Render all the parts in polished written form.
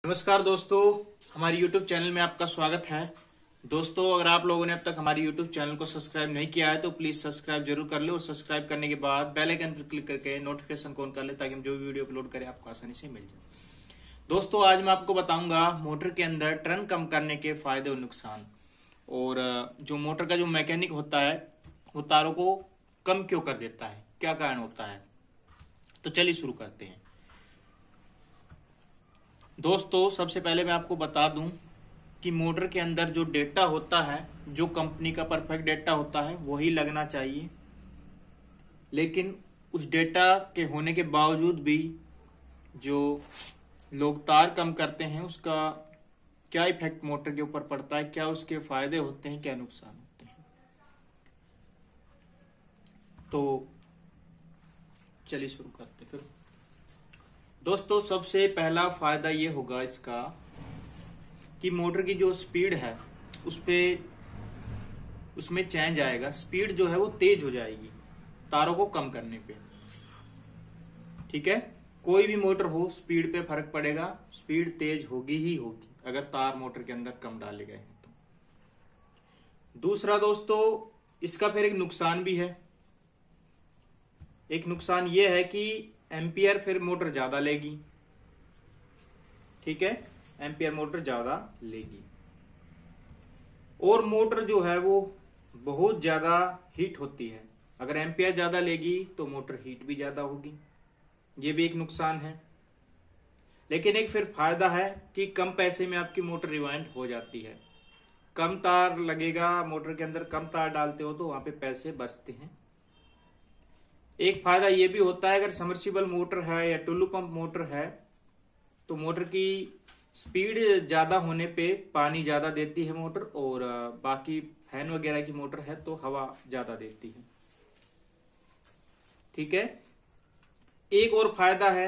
नमस्कार दोस्तों, हमारी YouTube चैनल में आपका स्वागत है। दोस्तों, अगर आप लोगों ने अब तक हमारी YouTube चैनल को सब्सक्राइब नहीं किया है तो प्लीज सब्सक्राइब जरूर कर ले और सब्सक्राइब करने के बाद बेल आइकन पर क्लिक करके नोटिफिकेशन को ऑन कर ले ताकि हम जो भी वीडियो अपलोड करें आपको आसानी से मिल जाए। दोस्तों, आज मैं आपको बताऊंगा मोटर के अंदर टर्न कम करने के फायदे और नुकसान, और जो मोटर का जो मैकेनिक होता है वो तारों को कम क्यों कर देता है, क्या कारण होता है। तो चलिए शुरू करते हैं। दोस्तों, सबसे पहले मैं आपको बता दूं कि मोटर के अंदर जो डेटा होता है, जो कंपनी का परफेक्ट डेटा होता है वही लगना चाहिए, लेकिन उस डेटा के होने के बावजूद भी जो लोग तार कम करते हैं उसका क्या इफेक्ट मोटर के ऊपर पड़ता है, क्या उसके फायदे होते हैं, क्या नुकसान होते हैं। तो चलिए शुरू करते फिर। दोस्तों, सबसे पहला फायदा ये होगा इसका कि मोटर की जो स्पीड है उसमें चेंज आएगा। स्पीड जो है वो तेज हो जाएगी तारों को कम करने पे। ठीक है, कोई भी मोटर हो स्पीड पे फर्क पड़ेगा, स्पीड तेज होगी ही होगी अगर तार मोटर के अंदर कम डाले गए हैं तो। दूसरा दोस्तों, इसका फिर एक नुकसान भी है। एक नुकसान ये है कि एम्पियर फिर मोटर ज्यादा लेगी। ठीक है, एम्पियर मोटर ज्यादा लेगी और मोटर जो है वो बहुत ज्यादा हीट होती है। अगर एम्पियर ज्यादा लेगी तो मोटर हीट भी ज्यादा होगी, ये भी एक नुकसान है। लेकिन एक फिर फायदा है कि कम पैसे में आपकी मोटर रिवाइंड हो जाती है। कम तार लगेगा मोटर के अंदर, कम तार डालते हो तो वहां पे पैसे बचते हैं। एक फायदा ये भी होता है, अगर सबमर्सिबल मोटर है या टुल्लू पंप मोटर है तो मोटर की स्पीड ज्यादा होने पे पानी ज्यादा देती है मोटर, और बाकी फैन वगैरह की मोटर है तो हवा ज्यादा देती है। ठीक है, एक और फायदा है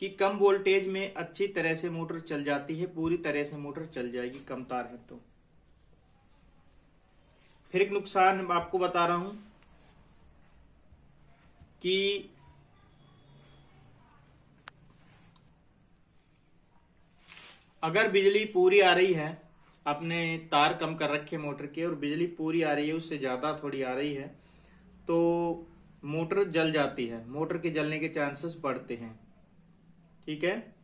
कि कम वोल्टेज में अच्छी तरह से मोटर चल जाती है, पूरी तरह से मोटर चल जाएगी कम तार है तो। फिर एक नुकसान आपको बता रहा हूं कि अगर बिजली पूरी आ रही है, आपने तार कम कर रखे मोटर के और बिजली पूरी आ रही है, उससे ज्यादा थोड़ी आ रही है तो मोटर जल जाती है, मोटर के जलने के चांसेस बढ़ते हैं। ठीक है,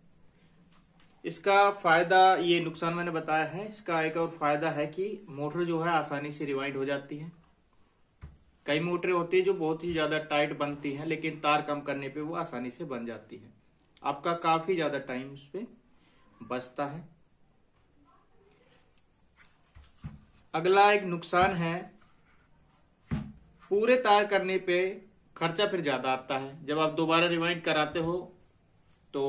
इसका फायदा, ये नुकसान मैंने बताया है। इसका एक और फायदा है कि मोटर जो है आसानी से रिवाइंड हो जाती है। कई मोटरें होती है जो बहुत ही ज्यादा टाइट बनती है, लेकिन तार कम करने पे वो आसानी से बन जाती है। आपका काफी ज्यादा टाइम उस पे बचता है। अगला एक नुकसान है, पूरे तार करने पे खर्चा फिर ज्यादा आता है। जब आप दोबारा रिवाइंड कराते हो तो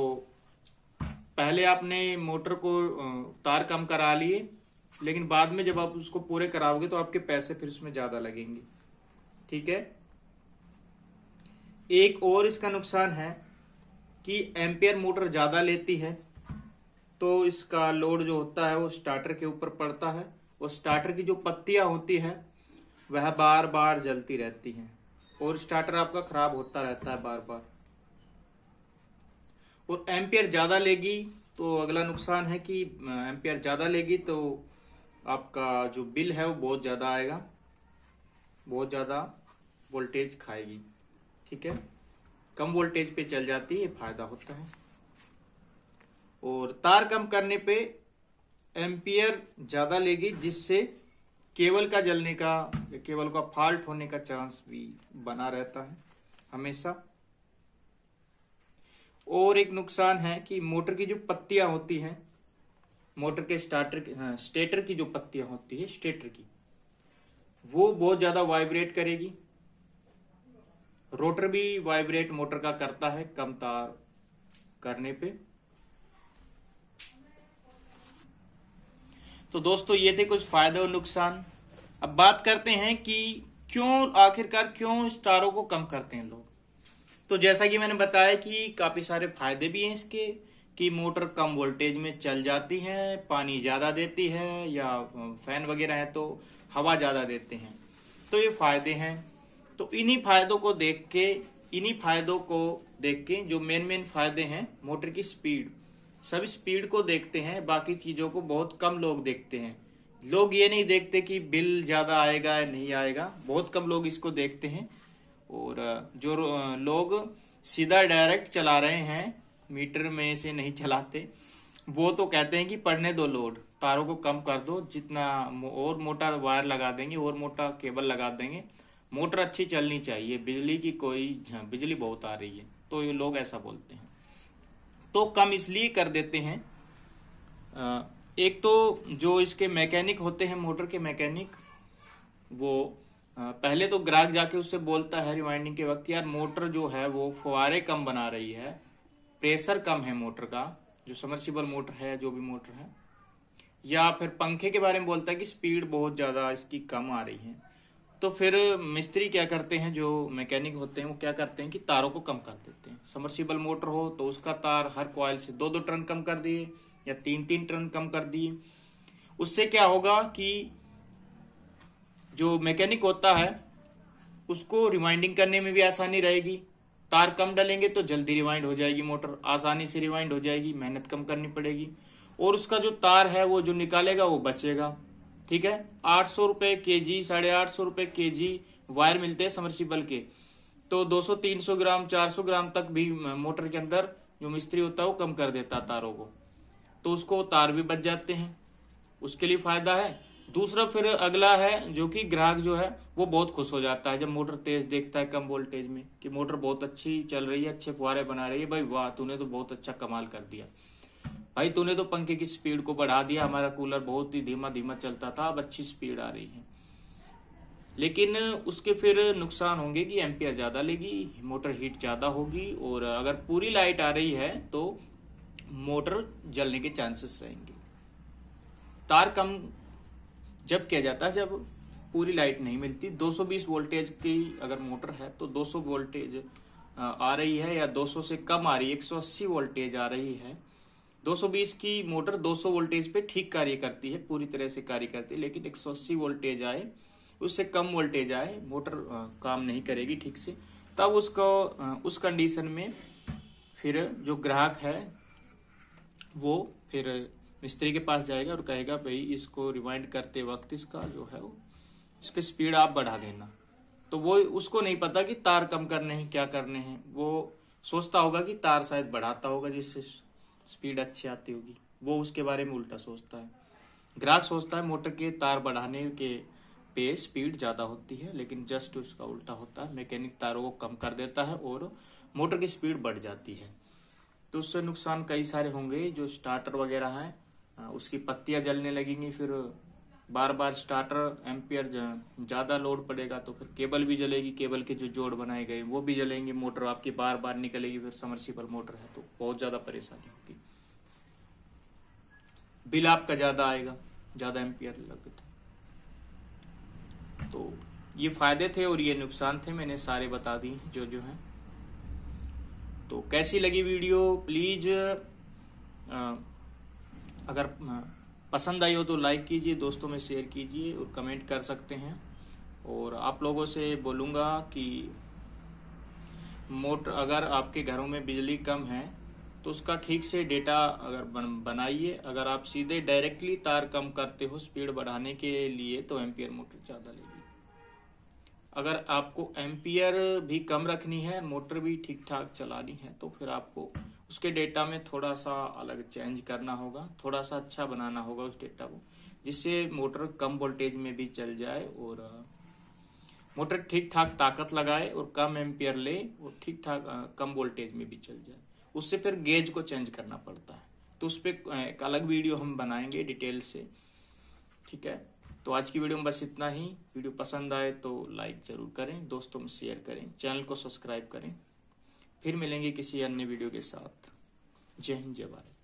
पहले आपने मोटर को तार कम करा लिए, लेकिन बाद में जब आप उसको पूरे कराओगे तो आपके पैसे फिर उसमें ज्यादा लगेंगे। ठीक है, एक और इसका नुकसान है कि एम्पियर मोटर ज्यादा लेती है तो इसका लोड जो होता है वो स्टार्टर के ऊपर पड़ता है, और स्टार्टर की जो पत्तियां होती हैं वह बार बार जलती रहती हैं और स्टार्टर आपका खराब होता रहता है बार बार। और एम्पियर ज्यादा लेगी तो अगला नुकसान है कि एम्पियर ज्यादा लेगी तो आपका जो बिल है वो बहुत ज्यादा आएगा, बहुत ज्यादा वोल्टेज खाएगी। ठीक है, कम वोल्टेज पे चल जाती है, फायदा होता है। और तार कम करने पे एम्पियर ज्यादा लेगी, जिससे केबल का जलने का या केबल का फॉल्ट होने का चांस भी बना रहता है हमेशा। और एक नुकसान है कि मोटर की जो पत्तियां होती हैं, मोटर के स्टेटर की जो पत्तियां होती है स्टेटर की, वो बहुत ज्यादा वाइब्रेट करेगी। रोटर भी वाइब्रेट मोटर का करता है कम तार करने पे। तो दोस्तों, ये थे कुछ फायदे और नुकसान। अब बात करते हैं कि आखिरकार क्यों इस तारों को कम करते हैं लोग। तो जैसा कि मैंने बताया कि काफी सारे फायदे भी हैं इसके, कि मोटर कम वोल्टेज में चल जाती है, पानी ज्यादा देती है, या फैन वगैरह है तो हवा ज्यादा देते हैं, तो ये फायदे हैं। तो इन्हीं फायदों को देख के जो मेन फायदे हैं, मोटर की स्पीड सब स्पीड को देखते हैं, बाकी चीजों को बहुत कम लोग देखते हैं। लोग ये नहीं देखते कि बिल ज्यादा आएगा या नहीं आएगा, बहुत कम लोग इसको देखते हैं। और जो लोग सीधा डायरेक्ट चला रहे हैं, मीटर में से नहीं चलाते, वो तो कहते हैं कि पड़ने दो लोड, तारों को कम कर दो, जितना और मोटा वायर लगा देंगे और मोटा केबल लगा देंगे, मोटर अच्छी चलनी चाहिए, बिजली की कोई बिजली बहुत आ रही है, तो ये लोग ऐसा बोलते हैं। तो कम इसलिए कर देते हैं, एक तो जो इसके मैकेनिक होते हैं, मोटर के मैकेनिक, वो पहले तो ग्राहक जाके उससे बोलता है रिवाइंडिंग के वक्त, यार मोटर जो है वो फुहारे कम बना रही है, प्रेशर कम है मोटर का, जो सबमर्सिबल मोटर है, जो भी मोटर है। या फिर पंखे के बारे में बोलता है कि स्पीड बहुत ज्यादा इसकी कम आ रही है। तो फिर मिस्त्री क्या करते हैं, जो मैकेनिक होते हैं, वो क्या करते हैं कि तारों को कम कर देते हैं। सबमर्सिबल मोटर हो तो उसका तार हर कॉइल से 2-2 टर्न कम कर दिए या 3-3 टर्न कम कर दिए। उससे क्या होगा कि जो मैकेनिक होता है उसको रिवाइंडिंग करने में भी आसानी रहेगी। तार कम डालेंगे तो जल्दी रिवाइंड हो जाएगी, मोटर आसानी से रिवाइंड हो जाएगी, मेहनत कम करनी पड़ेगी। और उसका जो तार है वो जो निकालेगा वो बचेगा। ठीक है, 800 रुपए केजी, 850 रुपए केजी वायर मिलते हैं सबमर्सिबल के, तो 200-300 ग्राम 400 ग्राम तक भी मोटर के अंदर जो मिस्त्री होता है वो कम कर देता है तारों को, तो उसको तार भी बच जाते हैं, उसके लिए फायदा है। दूसरा फिर अगला है जो कि ग्राहक जो है वो बहुत खुश हो जाता है जब मोटर तेज देखता है कम वोल्टेज में, कि मोटर बहुत अच्छी चल रही है, अच्छे फुहारे बना रही है। भाई वाह, तूने तो बहुत अच्छा कमाल कर दिया भाई, तूने तो पंखे की स्पीड को बढ़ा दिया, हमारा कूलर बहुत ही धीमा धीमा चलता था, अब अच्छी स्पीड आ रही है। लेकिन उसके फिर नुकसान होंगे कि एम्पियर ज्यादा लेगी, मोटर हीट ज्यादा होगी, और अगर पूरी लाइट आ रही है तो मोटर जलने के चांसेस रहेंगे। तार कम जब किया जाता है जब पूरी लाइट नहीं मिलती। 220 वोल्टेज की अगर मोटर है तो 200 वोल्टेज आ रही है, या 200 से कम आ रही है, 180 वोल्टेज आ रही है। 220 की मोटर 200 वोल्टेज पे ठीक कार्य करती है, पूरी तरह से कार्य करती है, लेकिन 180 वोल्टेज आए, उससे कम वोल्टेज आए, मोटर काम नहीं करेगी ठीक से। तब उसको उस कंडीशन में फिर जो ग्राहक है वो फिर मिस्त्री के पास जाएगा और कहेगा भाई इसको रिवाइंड करते वक्त इसका जो है वो इसकी स्पीड आप बढ़ा देना। तो वो उसको नहीं पता कि तार कम करने हैं, क्या करने हैं, वो सोचता होगा कि तार शायद बढ़ाता होगा जिससे स्पीड अच्छी आती होगी, वो उसके बारे में उल्टा सोचता है। ग्राहक सोचता है मोटर के तार बढ़ाने के पे स्पीड ज्यादा होती है, लेकिन जस्ट उसका उल्टा होता है, मैकेनिक तारों को कम कर देता है और मोटर की स्पीड बढ़ जाती है। तो उससे नुकसान कई सारे होंगे। जो स्टार्टर वगैरह है उसकी पत्तियां जलने लगेंगी, फिर बार बार स्टार्टर एम्पियर ज्यादा लोड पड़ेगा तो फिर केबल भी जलेगी, केबल के जो जोड़ बनाए गए वो भी जलेंगे, मोटर आपकी बार बार निकलेगी, फिर सबमर्सिबल मोटर है तो बहुत ज्यादा परेशानी होगी, बिल आपका ज्यादा आएगा, ज्यादा एम्पियर लगता। तो ये फायदे थे और ये नुकसान थे, मैंने सारे बता दी जो जो है। तो कैसी लगी वीडियो, प्लीज अगर पसंद आई हो तो लाइक कीजिए, दोस्तों में शेयर कीजिए और कमेंट कर सकते हैं। और आप लोगों से बोलूँगा कि मोटर अगर आपके घरों में बिजली कम है तो उसका ठीक से डेटा अगर बनाइए। अगर आप सीधे डायरेक्टली तार कम करते हो स्पीड बढ़ाने के लिए तो एम्पियर मोटर ज़्यादा लेगी। अगर आपको एम्पियर भी कम रखनी है, मोटर भी ठीक ठाक चलानी है, तो फिर आपको उसके डेटा में थोड़ा सा अलग चेंज करना होगा, थोड़ा सा अच्छा बनाना होगा उस डेटा को, जिससे मोटर कम वोल्टेज में भी चल जाए और मोटर ठीक ठाक ताकत लगाए और कम एम्पियर ले और ठीक ठाक कम वोल्टेज में भी चल जाए। उससे फिर गेज को चेंज करना पड़ता है, तो उस पर एक अलग वीडियो हम बनाएंगे डिटेल से। ठीक है, तो आज की वीडियो में बस इतना ही। वीडियो पसंद आए तो लाइक जरूर करें, दोस्तों में शेयर करें, चैनल को सब्सक्राइब करें। फिर मिलेंगे किसी अन्य वीडियो के साथ। जय हिंद, जय भारत।